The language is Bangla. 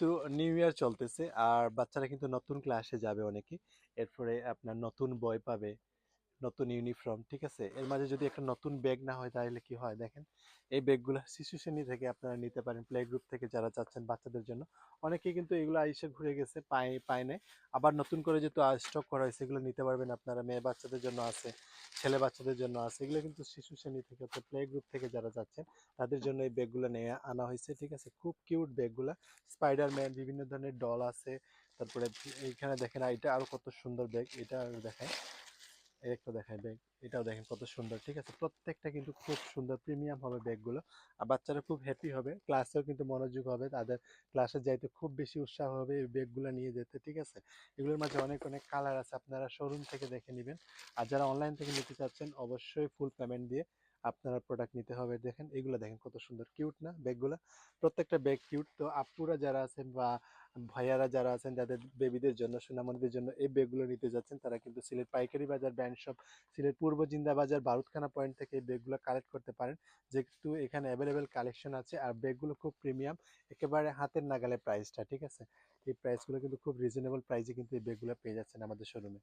তো নিউ ইয়ার চলতেছে আর বাচ্চারা কিন্তু নতুন ক্লাসে যাবে অনেকে। এরপরে আপনার নতুন বই পাবে, নতুন ইউনিফর্ম, ঠিক আছে। এর মাঝে যদি একটা নতুন ব্যাগ না হয় তাহলে কি হয় দেখেন। এই ব্যাগগুলো শিশু শ্রেণী থেকে আপনারা নিতে পারেন, প্লে গ্রুপ থেকে যারা চাচ্ছেন বাচ্চাদের জন্য। অনেকেই কিন্তু এগুলো আইসে ঘুরে গেছে, পায় নাই। আবার নতুন করে যেহেতু স্টক করা হয়েছে এগুলো নিতে পারবেন আপনারা। মেয়ে বাচ্চাদের জন্য আছে, ছেলে বাচ্চাদের জন্য আছে। এগুলো কিন্তু শিশু শ্রেণী থেকে অর্থাৎ প্লে গ্রুপ থেকে যারা যাচ্ছেন তাদের জন্য এই ব্যাগগুলো নিয়ে আনা হয়েছে, ঠিক আছে। খুব কিউট ব্যাগগুলা। স্পাইডারম্যান, বিভিন্ন ধরনের ডল আছে। তারপরে এইখানে দেখেন এটা আরো কত সুন্দর ব্যাগ, এটা দেখায়, এই একটা দেখায় ব্যাগ, এটাও দেখেন কত সুন্দর, ঠিক আছে। প্রত্যেকটা কিন্তু খুব সুন্দর প্রিমিয়াম হবে ব্যাগগুলো। আর বাচ্চারা খুব হ্যাপি হবে, ক্লাসেও কিন্তু মনোযোগ হবে তাদের, ক্লাসে যাইতে খুব বেশি উৎসাহ হবে এই ব্যাগগুলো নিয়ে যেতে, ঠিক আছে। এগুলোর মাঝে অনেক অনেক কালার আছে, আপনারা শোরুম থেকে দেখে নেবেন। আর যারা অনলাইন থেকে নিতে চাচ্ছেন অবশ্যই ফুল পেমেন্ট দিয়ে আপনারা প্রোডাক্ট নিতে হবে। দেখেন এগুলো, দেখেন কত সুন্দর, কিউট না ব্যাগগুলো? প্রত্যেকটা ব্যাগ কিউট। তো আপুরা যারা আছেন বা ভাইয়ারা যারা আছেন যাদের বেবিদের জন্য, সোনামণিদের জন্য এই ব্যাগগুলো নিতে যাচ্ছেন, তারা কিন্তু সিলেট পাইকারি বাজার ব্র্যান্ড শপ, সিলেট পূর্ব জিন্দা বাজার বারুদখানা পয়েন্ট থেকে এই ব্যাগগুলো কালেক্ট করতে পারেন। যেহেতু এখানে অ্যাভেলেবেল কালেকশন আছে আর ব্যাগগুলো খুব প্রিমিয়াম, একেবারে হাতের নাগালে প্রাইসটা, ঠিক আছে। এই প্রাইসগুলো কিন্তু খুব রিজনেবল প্রাইসে কিন্তু এই ব্যাগগুলো পেয়ে যাচ্ছেন আমাদের শোরুমে।